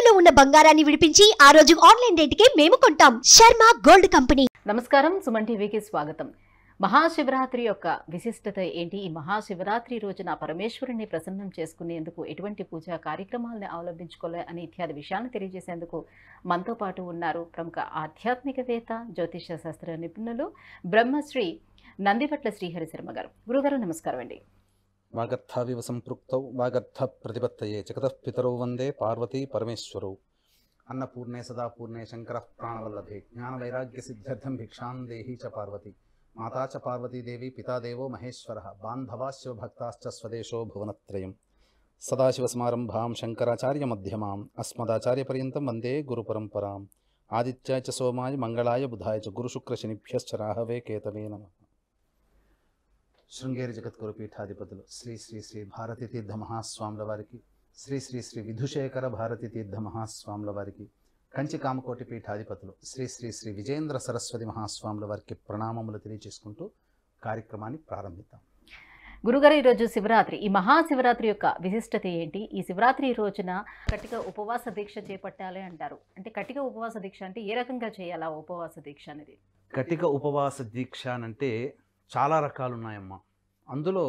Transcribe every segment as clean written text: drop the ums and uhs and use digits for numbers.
తాకట్టులో ఉన్న బంగారాన్ని విడిపించి ఆ రోజు ఆన్లైన్ రేటుకే మేము కొంటాం. Sharma gold company. నమస్కారం, సుమన్ టీవీకి స్వాగతం. మహాశివరాత్రి యొక్క విశిష్టత ఏంటి? ఈ మహాశివరాత్రి రోజున పరమేశ్వరుని ప్రసన్నం చేసుకునేందుకు ఎటువంటి పూజా కార్యక్రమాలను అవలంబించుకోవాలి అని ఇత్యాది విషయాలను తెలియజేసేందుకు మనతో పాటు ఉన్నారు ప్రముఖ ఆధ్యాత్మికవేత్త, జ్యోతిష శాస్త్ర నిపుణులు బ్రహ్మశ్రీ నందిపట్ల శ్రీహరి శర్మ గారు. గురుగారు నమస్కారం అండి. వాగర్థావివ సంపృక్తౌ వాగర్థ ప్రతిపత్తయే జగతః పితరౌ వందే పార్వతీ పరమేశ్వరౌ. అన్నపూర్ణే సదాపూర్ణే శంకరః ప్రాణవల్లభే జ్ఞానవైరాగ్య సిద్ధ్యర్థం భిక్షాం దేహి చ పార్వతి. మాతా చ పార్వతీదేవి పితా దేవో మహేశ్వరః బాంధవా శివభక్తాశ్చ స్వదేశో భువనత్రయం. సదాశివసమారంభాం శంకరాచార్య మధ్యమాం అస్మదాచార్యపర్యంతం వందే గురుపరంపరాం. ఆదిత్యాయ చ సోమాయ మంగళాయ బుధాయ చ గురుశుక్రశనిభ్యశ్చ రాహవే కేతవే నమః. శృంగేరి జగద్గురు పీఠాధిపతులు శ్రీ శ్రీ శ్రీ భారతీ తీర్థ మహాస్వాముల వారికి, శ్రీ శ్రీ శ్రీ విధుశేఖర భారతీ తీర్థ మహాస్వాముల వారికి, కంచి కామకోటి పీఠాధిపతులు శ్రీ శ్రీ శ్రీ విజయేంద్ర సరస్వతి మహాస్వాముల వారికి ప్రణామములు తెలియజేసుకుంటూ కార్యక్రమాన్ని ప్రారంభిద్దాం. గురుగారు, ఈరోజు శివరాత్రి, ఈ మహాశివరాత్రి యొక్క విశిష్టత ఏంటి? ఈ శివరాత్రి రోజున కటిక ఉపవాస దీక్ష చేపట్టాలి అంటారు. అంటే కటిక ఉపవాస దీక్ష అంటే ఏ రకంగా చేయాలా ఉపవాస దీక్ష అనేది? కటిక ఉపవాస దీక్ష అంటే చాలా రకాలు ఉన్నాయమ్మా. అందులో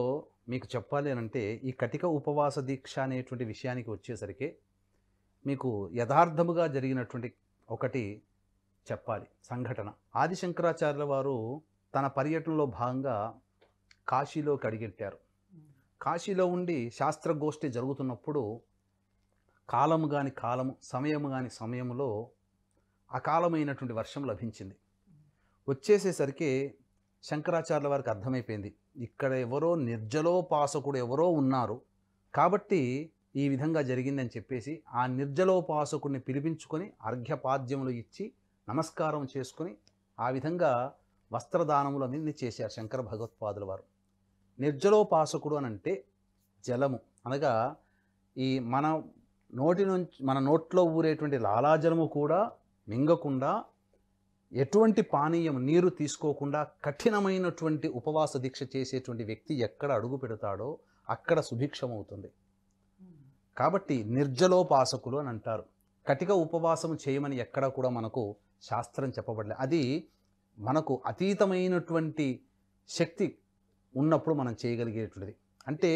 మీకు చెప్పాలి అని అంటే ఈ కటిక ఉపవాస దీక్ష అనేటువంటి విషయానికి వచ్చేసరికి మీకు యథార్థముగా జరిగినటువంటి ఒకటి చెప్పాలి సంఘటన. ఆది శంకరాచార్యుల వారు తన పర్యటనలో భాగంగా కాశీలోకి అడిగెట్టారు. కాశీలో ఉండి శాస్త్రగోష్ఠి జరుగుతున్నప్పుడు కాలము కాని కాలము, సమయము కాని సమయములో అకాలమైనటువంటి వర్షం లభించింది. వచ్చేసేసరికి శంకరాచార్యుల వారికి అర్థమైపోయింది, ఇక్కడ ఎవరో నిర్జలోపాసకుడు ఎవరో ఉన్నారు కాబట్టి ఈ విధంగా జరిగిందని చెప్పేసి ఆ నిర్జలోపాసకుడిని పిలిపించుకొని అర్ఘ్యపాద్యములు ఇచ్చి నమస్కారం చేసుకొని ఆ విధంగా వస్త్రదానములు అన్ని చేశారు శంకర భగవత్పాదుల వారు. నిర్జలోపాసకుడు అని అంటే జలము అనగా ఈ మన నోట్లో ఊరేటువంటి లాలాజలము కూడా మింగకుండా, ఎటువంటి పానీయం నీరు తీసుకోకుండా కఠినమైనటువంటి ఉపవాస దీక్ష చేసేటువంటి వ్యక్తి ఎక్కడ అడుగు పెడతాడో అక్కడ సుభిక్షమవుతుంది. కాబట్టి నిర్జలోపాసకులు అని అంటారు. కటిక ఉపవాసం చేయమని ఎక్కడ కూడా మనకు శాస్త్రం చెప్పబడలే. అది మనకు అతీతమైనటువంటి శక్తి ఉన్నప్పుడు మనం చేయగలిగేటువంటిది. అంటే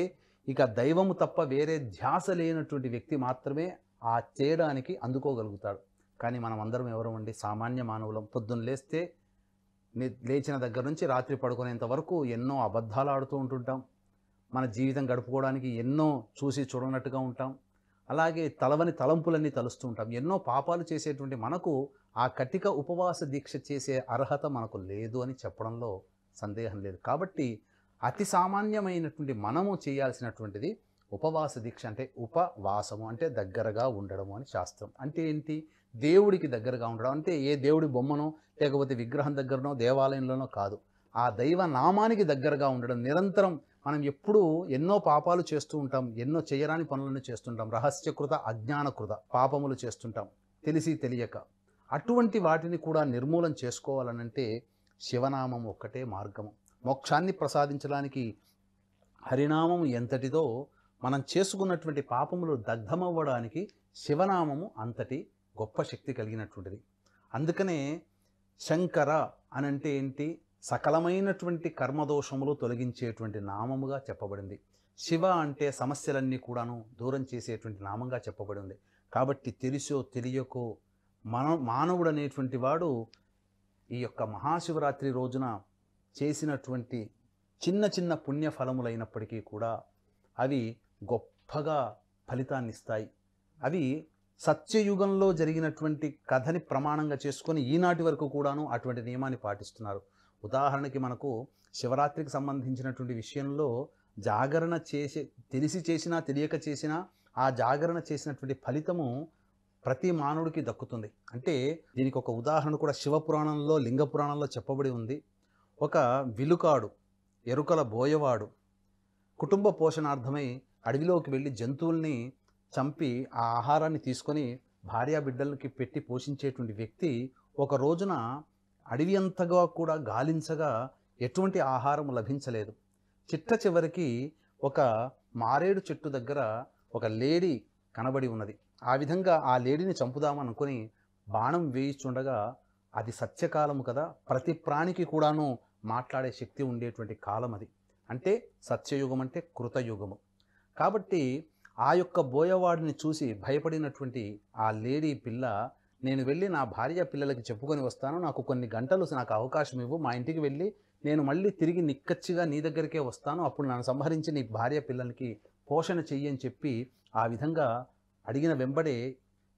ఇక దైవము తప్ప వేరే ధ్యాస లేనటువంటి వ్యక్తి మాత్రమే ఆ చేయడానికి అందుకోగలుగుతాడు. కానీ మనం అందరం ఎవరు అండి? సామాన్య మానవులం. పొద్దున్న లేస్తే లేచిన దగ్గర నుంచి రాత్రి పడుకునేంత వరకు ఎన్నో అబద్ధాలు ఆడుతూ ఉంటుంటాం. మన జీవితం గడుపుకోవడానికి ఎన్నో చూసి చూడనట్టుగా ఉంటాం. అలాగే తలవని తలంపులన్నీ తలుస్తూ ఉంటాం. ఎన్నో పాపాలు చేసేటువంటి మనకు ఆ కటిక ఉపవాస దీక్ష చేసే అర్హత మనకు లేదు అని చెప్పడంలో సందేహం లేదు. కాబట్టి అతి సామాన్యమైనటువంటి మనము చేయాల్సినటువంటిది ఉపవాస దీక్ష. అంటే ఉపవాసము అంటే దగ్గరగా ఉండడము అని శాస్త్రం. అంటే ఏంటి? దేవుడికి దగ్గరగా ఉండడం. అంటే ఏ దేవుడి బొమ్మనో లేకపోతే విగ్రహం దగ్గరనో దేవాలయంలోనో కాదు, ఆ దైవ నామానికి దగ్గరగా ఉండడం. నిరంతరం మనం ఎప్పుడూ ఎన్నో పాపాలు చేస్తూ ఉంటాం, ఎన్నో చేయరాని పనులను చేస్తుంటాం, రహస్యకృత అజ్ఞానకృత పాపములు చేస్తుంటాం తెలిసి తెలియక. అటువంటి వాటిని కూడా నిర్మూలన చేసుకోవాలనంటే శివనామం ఒక్కటే మార్గము. మోక్షాన్ని ప్రసాదించడానికి హరినామము ఎంతటిదో మనం చేసుకున్నటువంటి పాపములు దగ్ధమవ్వడానికి శివనామము అంతటి గొప్ప శక్తి కలిగినటువంటిది. అందుకనే శంకర అనంటే ఏంటి? సకలమైనటువంటి కర్మదోషములు తొలగించేటువంటి నామముగా చెప్పబడింది. శివ అంటే సమస్యలన్నీ కూడాను దూరం చేసేటువంటి నామంగా చెప్పబడింది. కాబట్టి తెలిసో తెలియకో మానవుడు అనేటువంటి వాడు ఈ యొక్క మహాశివరాత్రి రోజున చేసినటువంటి చిన్న చిన్న పుణ్య ఫలములైనప్పటికీ కూడా అవి గొప్పగా ఫలితాన్ని ఇస్తాయి. అవి సత్యయుగంలో జరిగినటువంటి కథని ప్రమాణంగా చేసుకొని ఈనాటి వరకు కూడాను అటువంటి నియమాన్ని పాటిస్తున్నారు. ఉదాహరణకి మనకు శివరాత్రికి సంబంధించినటువంటి విషయంలో జాగరణ తెలిసి చేసినా తెలియక చేసినా ఆ జాగరణ చేసినటువంటి ఫలితము ప్రతి మానవుడికి దక్కుతుంది. అంటే దీనికి ఒక ఉదాహరణ కూడా శివపురాణంలో, లింగ పురాణంలో చెప్పబడి ఉంది. ఒక విలుకాడు, ఎరుకల బోయవాడు కుటుంబ పోషణార్థమై అడవిలోకి వెళ్ళి జంతువుల్ని చంపి ఆ ఆహారాన్ని తీసుకొని భార్యాబిడ్డలకి పెట్టి పోషించేటువంటి వ్యక్తి ఒక రోజున అడవి అంతగా కూడా గాలించగా ఎటువంటి ఆహారం లభించలేదు. చిట్ట చివరికి ఒక మారేడు చెట్టు దగ్గర ఒక లేడీ కనబడి ఉన్నది. ఆ విధంగా ఆ లేడీని చంపుదామనుకొని బాణం వేయిచుండగా అది సత్యకాలము కదా, ప్రతి ప్రాణికి కూడాను మాట్లాడే శక్తి ఉండేటువంటి కాలం అది. అంటే సత్యయుగం అంటే కృతయుగము. కాబట్టి ఆ యొక్క బోయవాడిని చూసి భయపడినటువంటి ఆ లేడీ పిల్ల, నేను వెళ్ళి నా భార్య పిల్లలకి చెప్పుకొని వస్తాను, నాకు కొన్ని గంటలు నాకు అవకాశం ఇవ్వు, మా ఇంటికి వెళ్ళి నేను మళ్ళీ తిరిగి నిక్కచ్చిగా నీ దగ్గరికే వస్తాను, అప్పుడు నన్ను సంహరించి నీ భార్య పిల్లలకి పోషణ చెయ్యి అని చెప్పి ఆ విధంగా అడిగిన వెంబడే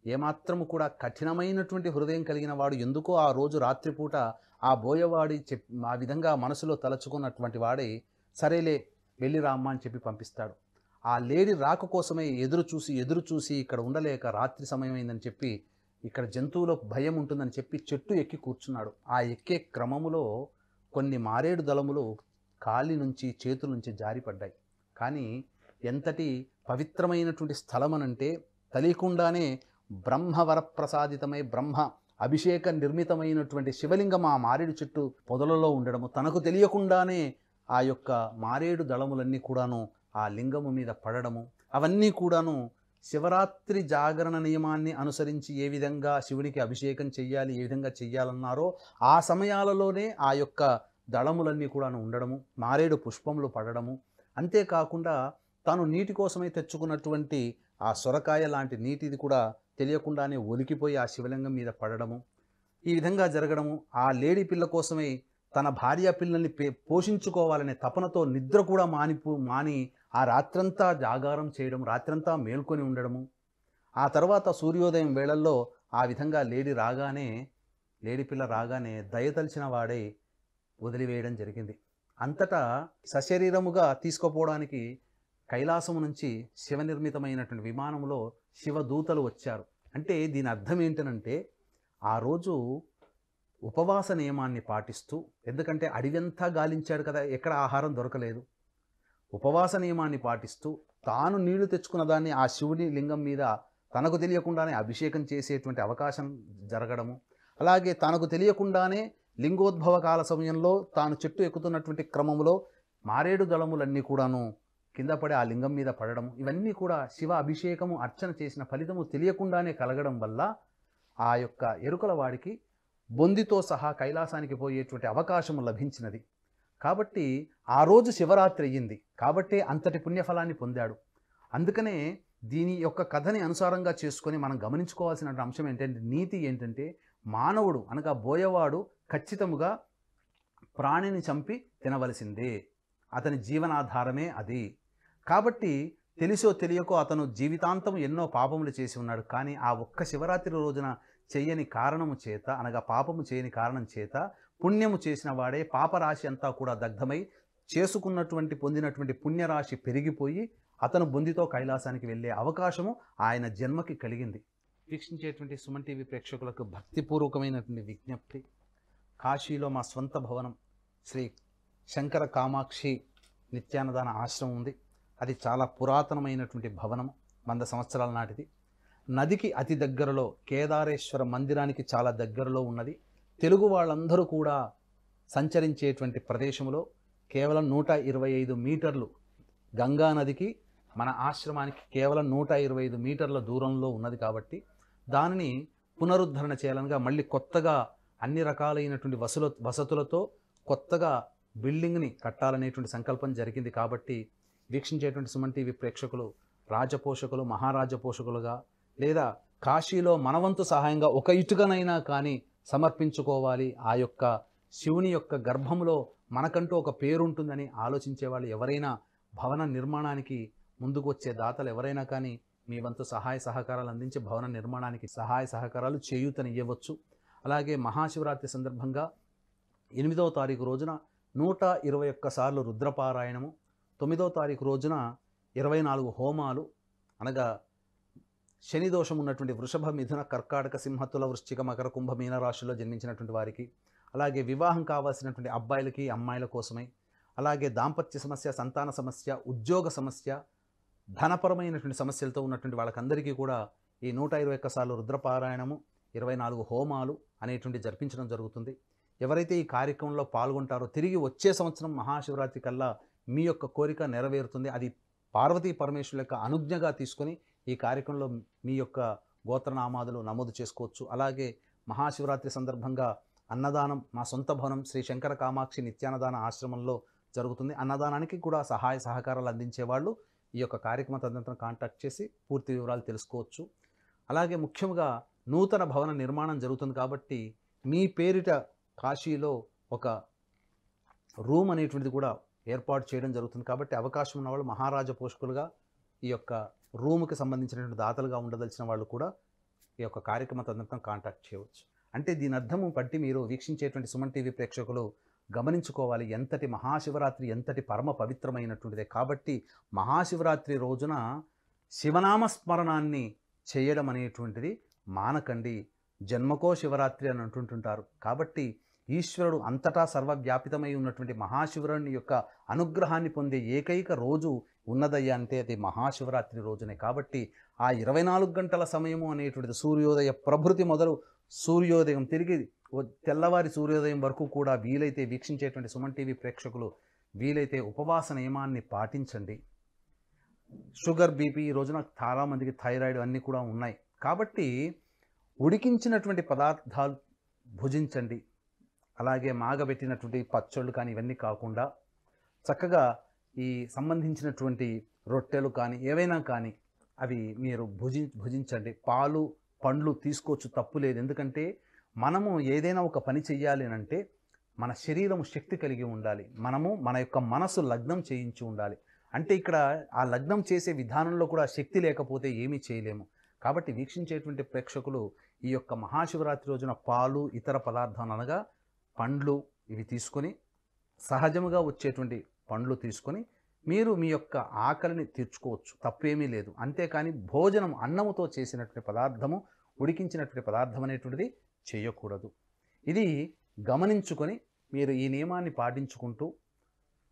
ఏమాత్రము కూడా కఠినమైనటువంటి హృదయం కలిగిన వాడు ఎందుకో ఆ రోజు రాత్రిపూట ఆ బోయవాడి ఆ విధంగా మనసులో తలచుకున్నటువంటి వాడే సరేలే వెళ్ళి రామ్మా అని చెప్పి పంపిస్తాడు. ఆ లేడీ రాక కోసమే ఎదురు చూసి ఇక్కడ ఉండలేక రాత్రి సమయమైందని చెప్పి, ఇక్కడ జంతువులకు భయం ఉంటుందని చెప్పి చెట్టు ఎక్కి కూర్చున్నాడు. ఆ ఎక్కే క్రమములో కొన్ని మారేడు దళములు కాలి నుంచి చేతుల నుంచి జారిపడ్డాయి. కానీ ఎంతటి పవిత్రమైనటువంటి స్థలం అనంటే తెలియకుండానే బ్రహ్మవరప్రసాదితమై బ్రహ్మ అభిషేక నిర్మితమైనటువంటి శివలింగం ఆ మారేడు చెట్టు పొదలలో ఉండడము, తనకు తెలియకుండానే ఆ యొక్క మారేడు దళములన్నీ కూడాను ఆ లింగము మీద పడడము, అవన్నీ కూడాను శివరాత్రి జాగరణ నియమాన్ని అనుసరించి ఏ విధంగా శివునికి అభిషేకం చెయ్యాలి, ఏ విధంగా చెయ్యాలన్నారో ఆ సమయాలలోనే ఆ యొక్క దళములన్నీ కూడాను ఉండడము, మారేడు పుష్పములు పడడము. అంతేకాకుండా తాను నీటి కోసమై తెచ్చుకున్నటువంటి ఆ సొరకాయ లాంటి నీటిది కూడా తెలియకుండానే ఒలికిపోయి ఆ శివలింగం మీద పడడము, ఈ విధంగా జరగడము. ఆ లేడీ పిల్ల కోసమై తన భార్య పిల్లల్ని పోషించుకోవాలనే తపనతో నిద్ర కూడా మాని ఆ రాత్రంతా జాగారం చేయడం, రాత్రంతా మేల్కొని ఉండడము. ఆ తర్వాత సూర్యోదయం వేళల్లో ఆ విధంగా లేడీ పిల్ల రాగానే దయతలిచిన వాడే వదిలివేయడం జరిగింది. అంతటా సశరీరముగా తీసుకుపోవడానికి కైలాసము నుంచి శివనిర్మితమైనటువంటి విమానంలో శివదూతలు వచ్చారు. అంటే దీని అర్థం ఏంటనంటే ఆ రోజు ఉపవాస నియమాన్ని పాటిస్తూ, ఎందుకంటే అడివంతా గాలించాడు కదా, ఎక్కడ ఆహారం దొరకలేదు, ఉపవాస నియమాన్ని పాటిస్తూ తాను నీళ్లు తెచ్చుకున్న దాన్ని ఆ శివుని లింగం మీద తనకు తెలియకుండానే అభిషేకం చేసేటువంటి అవకాశం జరగడము, అలాగే తనకు తెలియకుండానే లింగోద్భవ కాల సమయంలో తాను చెట్టు ఎక్కుతున్నటువంటి క్రమంలో మారేడు దళములన్నీ కూడాను కింద పడి ఆ లింగం మీద పడడం, ఇవన్నీ కూడా శివ అభిషేకము అర్చన చేసిన ఫలితము తెలియకుండానే కలగడం వల్ల ఆ యొక్క ఎరుకల వాడికి బొందితో సహా కైలాసానికి పోయేటువంటి అవకాశము లభించినది. కాబట్టి ఆ రోజు శివరాత్రి అయ్యింది కాబట్టి అంతటి పుణ్యఫలాన్ని పొందాడు. అందుకనే దీని యొక్క కథని అనుసారంగా చేసుకొని మనం గమనించుకోవాల్సిన అంశం ఏంటంటే, నీతి ఏంటంటే, మానవుడు అనగా బోయవాడు ఖచ్చితముగా ప్రాణిని చంపి తినవలసిందే, అతని జీవనాధారమే అది. కాబట్టి తెలిసో తెలియకో అతను జీవితాంతం ఎన్నో పాపములు చేసి ఉన్నాడు. కానీ ఆ ఒక్క శివరాత్రి రోజున చేయని కారణము చేత, అనగా పాపము చేయని కారణం చేత పుణ్యము చేసిన వాడే పాపరాశి అంతా కూడా దగ్ధమై పొందినటువంటి పుణ్యరాశి పెరిగిపోయి అతను బొందితో కైలాసానికి వెళ్ళే అవకాశము ఆయన జన్మకి కలిగింది. వీక్షించేటువంటి సుమన్ టీవీ ప్రేక్షకులకు భక్తిపూర్వకమైనటువంటి విజ్ఞప్తి. కాశీలో మా స్వంత భవనం శ్రీ శంకర కామాక్షి నిత్యాన్నదాన ఆశ్రమం ఉంది. అది చాలా పురాతనమైనటువంటి భవనం, 100 సంవత్సరాల నాటిది. నదికి అతి దగ్గరలో కేదారేశ్వర మందిరానికి చాలా దగ్గరలో ఉన్నది. తెలుగు వాళ్ళందరూ కూడా సంచరించేటువంటి ప్రదేశంలో కేవలం 125 మీటర్లు గంగా నదికి మన ఆశ్రమానికి కేవలం 125 మీటర్ల దూరంలో ఉన్నది. కాబట్టి దానిని పునరుద్ధరణ చేయాలనగా మళ్ళీ కొత్తగా అన్ని రకాలైనటువంటి వసతులతో కొత్తగా బిల్డింగ్ని కట్టాలనేటువంటి సంకల్పం జరిగింది. కాబట్టి వీక్షించేటువంటి సుమన్ టీవీ ప్రేక్షకులు రాజపోషకులు, మహారాజపోషకులుగా లేదా కాశీలో మనవంతు సహాయంగా ఒక ఇటుకనైనా కానీ సమర్పించుకోవాలి, ఆ యొక్క శివుని యొక్క గర్భంలో మనకంటూ ఒక పేరుంటుందని ఆలోచించే వాళ్ళు ఎవరైనా, భవన నిర్మాణానికి ముందుకు వచ్చే దాతలు ఎవరైనా కానీ మీ వంతు సహాయ సహకారాలు అందించి భవన నిర్మాణానికి సహాయ సహకారాలు చేయూతనివ్వవచ్చు. అలాగే మహాశివరాత్రి సందర్భంగా 8వ తారీఖు రోజున 121 సార్లు రుద్రపారాయణము, 9వ తారీఖు రోజున 24 హోమాలు, అనగా శని దోషం ఉన్నటువంటి వృషభ, మిథున, కర్కాటక, సింహతుల, వృశ్చిక, మకర, కుంభ, మీన రాశుల్లో జన్మించినటువంటి వారికి, అలాగే వివాహం కావాల్సినటువంటి అబ్బాయిలకి అమ్మాయిల కోసమై, అలాగే దాంపత్య సమస్య, సంతాన సమస్య, ఉద్యోగ సమస్య, ధనపరమైనటువంటి సమస్యలతో ఉన్నటువంటి వాళ్ళకందరికీ కూడా ఈ 121 సార్లు రుద్రపారాయణము, 24 హోమాలు అనేటువంటి జరిపించడం జరుగుతుంది. ఎవరైతే ఈ కార్యక్రమంలో పాల్గొంటారో తిరిగి వచ్చే సంవత్సరం మహాశివరాత్రి కల్లా మీ యొక్క కోరిక నెరవేరుతుంది. అది పార్వతీ పరమేశ్వరుల యొక్క అనుజ్ఞగా తీసుకొని ఈ కార్యక్రమంలో మీ యొక్క గోత్రనామాదులు నమోదు చేసుకోవచ్చు. అలాగే మహాశివరాత్రి సందర్భంగా అన్నదానం మా సొంత భవనం శ్రీ శంకర కామాక్షి నిత్యాన్నదాన ఆశ్రమంలో జరుగుతుంది. అన్నదానానికి కూడా సహాయ సహకారాలు అందించేవాళ్ళు ఈ యొక్క కార్యక్రమ తదనంతరం కాంటాక్ట్ చేసి పూర్తి వివరాలు తెలుసుకోవచ్చు. అలాగే ముఖ్యంగా నూతన భవన నిర్మాణం జరుగుతుంది కాబట్టి మీ పేరిట కాశీలో ఒక రూమ్ అనేటువంటిది కూడా ఏర్పాటు చేయడం జరుగుతుంది. కాబట్టి అవకాశం ఉన్న వాళ్ళు మహారాజ పోషకులుగా ఈ యొక్క రూమ్కి సంబంధించినటువంటి దాతలుగా ఉండదలిచిన వాళ్ళు కూడా ఈ యొక్క కార్యక్రమ తదనంతరం కాంటాక్ట్ చేయవచ్చు. అంటే దీని అర్థము బట్టి మీరు వీక్షించేటువంటి సుమన్ టీవీ ప్రేక్షకులు గమనించుకోవాలి, ఎంతటి మహాశివరాత్రి ఎంతటి పరమ పవిత్రమైనటువంటిదే. కాబట్టి మహాశివరాత్రి రోజున శివనామస్మరణాన్ని చేయడం అనేటువంటిది మానకండి. జన్మకో శివరాత్రి అని అంటుంటుంటారు. కాబట్టి ఈశ్వరుడు అంతటా సర్వవ్యాపితమై ఉన్నటువంటి మహాశివరుని యొక్క అనుగ్రహాన్ని పొందే ఏకైక రోజు ఉన్నదయ్యా అంటే అది మహాశివరాత్రి రోజునే. కాబట్టి ఆ 24 గంటల సమయము అనేటువంటిది సూర్యోదయ ప్రభృతి మొదలు సూర్యోదయం తిరిగి తెల్లవారి సూర్యోదయం వరకు కూడా వీలైతే వీక్షించేటువంటి సుమన్ టీవీ ప్రేక్షకులు వీలైతే ఉపవాస నియమాన్ని పాటించండి. షుగర్, బీపీ ఈ రోజున చాలామందికి థైరాయిడ్ అన్నీ కూడా ఉన్నాయి. కాబట్టి ఉడికించినటువంటి పదార్థాలు భుజించండి. అలాగే మాగబెట్టినటువంటి పచ్చళ్ళు కానీ ఇవన్నీ కాకుండా చక్కగా ఈ సంబంధించినటువంటి రొట్టెలు కానీ ఏవైనా కానీ అవి మీరు భుజించండి. పాలు పండ్లు తీసుకోవచ్చు, తప్పు లేదు. ఎందుకంటే మనము ఏదైనా ఒక పని చెయ్యాలి అంటే మన శరీరం శక్తి కలిగి ఉండాలి. మనము మన యొక్క మనసు లగ్నం చేయించి ఉండాలి. అంటే ఇక్కడ ఆ లగ్నం చేసే విధానంలో కూడా శక్తి లేకపోతే ఏమీ చేయలేము. కాబట్టి వీక్షించేటువంటి ప్రేక్షకులు ఈ యొక్క మహాశివరాత్రి రోజున పాలు ఇతర పదార్థాలు అనగా పండ్లు ఇవి తీసుకొని సహజముగా వచ్చేటువంటి పండ్లు తీసుకొని మీరు మీ యొక్క ఆకలిని తీర్చుకోవచ్చు, తప్పేమీ లేదు. అంతేకాని భోజనం అన్నముతో చేసినటువంటి పదార్థము ఉడికించినటువంటి పదార్థం అనేటువంటిది చేయకూడదు. ఇది గమనించుకొని మీరు ఈ నియమాన్ని పాటించుకుంటూ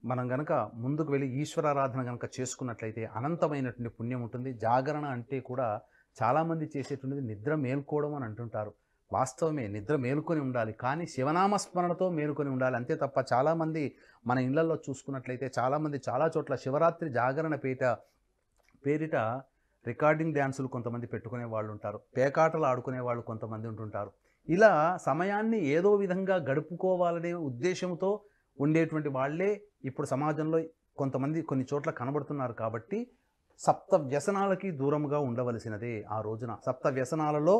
మనం గనక ముందుకు వెళ్ళి ఈశ్వరారాధన గనక చేసుకున్నట్లయితే అనంతమైనటువంటి పుణ్యం ఉంటుంది. జాగరణ అంటే కూడా చాలామంది చేసేటువంటిది నిద్ర మేల్కోవడం అని అంటుంటారు. వాస్తవమే, నిద్ర మేలుకొని ఉండాలి, కానీ శివనామస్మరణతో మేలుకొని ఉండాలి. అంతే తప్ప చాలామంది మన ఇళ్లలో చూసుకున్నట్లయితే చాలామంది చాలా చోట్ల శివరాత్రి జాగరణ పేరిట రికార్డింగ్ డ్యాన్సులు కొంతమంది పెట్టుకునే వాళ్ళు ఉంటారు, పేకాటలు ఆడుకునే వాళ్ళు కొంతమంది ఉంటుంటారు. ఇలా సమయాన్ని ఏదో విధంగా గడుపుకోవాలనే ఉద్దేశంతో ఉండేటువంటి వాళ్ళే ఇప్పుడు సమాజంలో కొంతమంది కొన్ని చోట్ల కనబడుతున్నారు. కాబట్టి సప్త వ్యసనాలకి దూరంగా ఉండవలసినదే ఆ రోజున. సప్త వ్యసనాలలో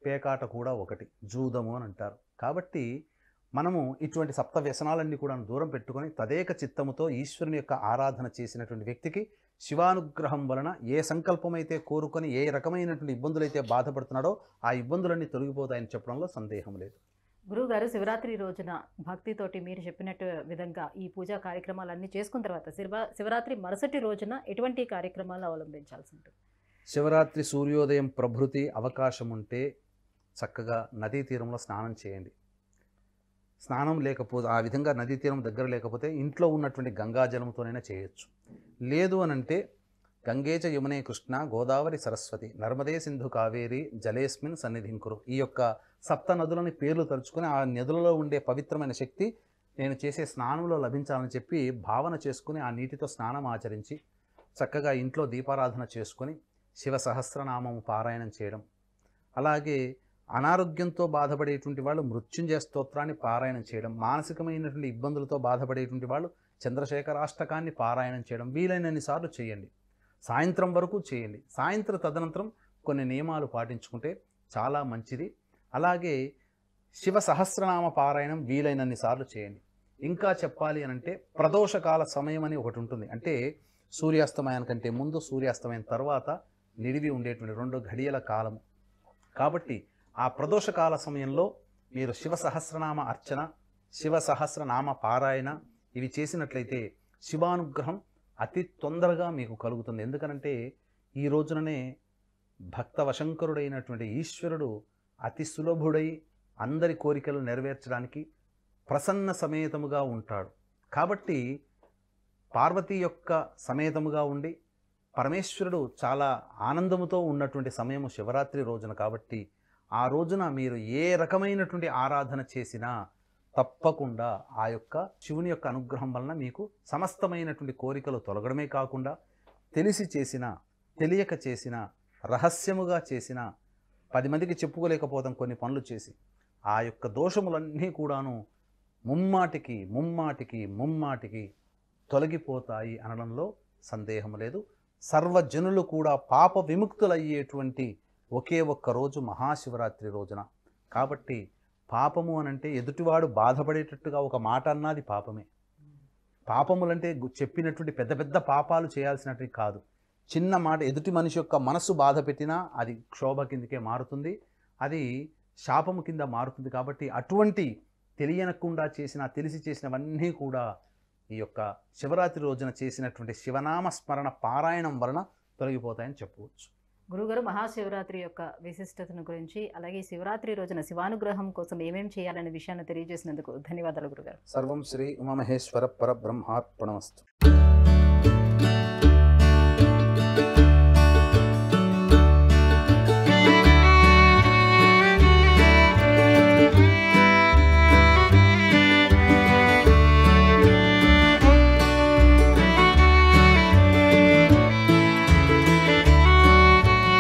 పేకాట కూడా ఒకటి, జూదము అని అంటారు. కాబట్టి మనము ఇటువంటి సప్త వ్యసనాలన్నీ కూడా దూరం పెట్టుకొని తదేక చిత్తముతో ఈశ్వరుని యొక్క ఆరాధన చేసినటువంటి వ్యక్తికి శివానుగ్రహం వలన ఏ సంకల్పమైతే కోరుకొని ఏ రకమైనటువంటి ఇబ్బందులైతే బాధపడుతున్నాడో ఆ ఇబ్బందులన్నీ తొలగిపోతాయని చెప్పడంలో సందేహం లేదు. గురువుగారు, శివరాత్రి రోజున భక్తితోటి మీరు చెప్పినట్టు విధంగా ఈ పూజా కార్యక్రమాలన్నీ చేసుకున్న తర్వాత శివరాత్రి మరుసటి రోజున ఎటువంటి కార్యక్రమాలు అవలంబించాల్సి ఉంటుంది? శివరాత్రి సూర్యోదయం ప్రభృతి అవకాశం ఉంటే చక్కగా నదీ తీరంలో స్నానం చేయండి. స్నానం లేకపోతే ఆ విధంగా నదీ తీరం దగ్గర లేకపోతే ఇంట్లో ఉన్నటువంటి గంగాజలంతోనైనా చేయొచ్చు. లేదు అనంటే గంగేచ యమునే కృష్ణ గోదావరి సరస్వతి నర్మదే సింధు కావేరి జలేస్మిన్ సన్నిధింకురు. ఈ యొక్క సప్త నదులని పేర్లు తలుచుకొని ఆ నదులలో ఉండే పవిత్రమైన శక్తి నేను చేసే స్నానంలో లభించాలని చెప్పి భావన చేసుకుని ఆ నీటితో స్నానం ఆచరించి చక్కగా ఇంట్లో దీపారాధన చేసుకొని శివ సహస్రనామము పారాయణం చేయడం. అలాగే అనారోగ్యంతో బాధపడేటువంటి వాళ్ళు మృత్యుంజయ స్తోత్రాన్ని పారాయణం చేయడం, మానసికమైనటువంటి ఇబ్బందులతో బాధపడేటువంటి వాళ్ళు చంద్రశేఖరాష్టకాన్ని పారాయణం చేయడం వీలైనన్ని సార్లు చేయండి. సాయంత్రం వరకు చేయండి. సాయంత్రం తదనంతరం కొన్ని నియమాలు పాటించుకుంటే చాలా మంచిది. అలాగే శివ సహస్రనామ పారాయణం వీలైనన్ని సార్లు చేయండి. ఇంకా చెప్పాలి అనంటే ప్రదోషకాల సమయం అని ఒకటి ఉంటుంది. అంటే సూర్యాస్తమయానికంటే ముందు, సూర్యాస్తమయం తర్వాత నిడివి ఉండేటువంటి 2 ఘడియల కాలము. కాబట్టి ఆ ప్రదోషకాల సమయంలో మీరు శివ సహస్రనామ అర్చన, శివ సహస్రనామ పారాయణ ఇవి చేసినట్లయితే శివానుగ్రహం అతి తొందరగా మీకు కలుగుతుంది. ఎందుకనంటే ఈ రోజుననే భక్తవశంకరుడైనటువంటి ఈశ్వరుడు అతి సులభుడై అందరి కోరికలు నెరవేర్చడానికి ప్రసన్న సమేతముగా ఉంటాడు. కాబట్టి పార్వతీ యొక్క సమేతముగా ఉండి పరమేశ్వరుడు చాలా ఆనందముతో ఉన్నటువంటి సమయము శివరాత్రి రోజున. కాబట్టి ఆ రోజున మీరు ఏ రకమైనటువంటి ఆరాధన చేసినా తప్పకుండా ఆ యొక్క శివుని యొక్క అనుగ్రహం వలన మీకు సమస్తమైనటువంటి కోరికలు తొలగడమే కాకుండా తెలిసి చేసిన తెలియక చేసిన, రహస్యముగా చేసిన, 10 మందికి చెప్పుకోలేకపోతాం కొన్ని పనులు చేసి, ఆ యొక్క దోషములన్నీ కూడాను ముమ్మాటికి తొలగిపోతాయి అనడంలో సందేహం లేదు. సర్వజనులు కూడా పాప విముక్తులయ్యేటువంటి ఒకే ఒక్క రోజు మహాశివరాత్రి రోజున. కాబట్టి పాపము అనంటే ఎదుటివాడు బాధపడేటట్టుగా ఒక మాట అన్నది పాపమే. పాపములంటే చెప్పినటువంటి పెద్ద పెద్ద పాపాలు చేయాల్సినటువంటి కాదు. చిన్న మాట ఎదుటి మనిషి యొక్క మనసు బాధ పెట్టినా అది క్షోభ కిందకే మారుతుంది, అది శాపము కింద మారుతుంది. కాబట్టి అటువంటి తెలియనకుండా చేసిన, తెలిసి చేసినవన్నీ కూడా ఈ యొక్క శివరాత్రి రోజున చేసినటువంటి శివనామ స్మరణ పారాయణం వలన తొలగిపోతాయని చెప్పవచ్చు. గురుగారు, మహాశివరాత్రి యొక్క విశిష్టతను గురించి, అలాగే శివరాత్రి రోజున శివానుగ్రహం కోసం ఏమేమి చేయాలనే విషయాన్ని తెలియజేసినందుకు ధన్యవాదాలు గురుగారు. సర్వం శ్రీ ఉమామహేశ్వర పరబ్రహ్మార్పణమస్తు.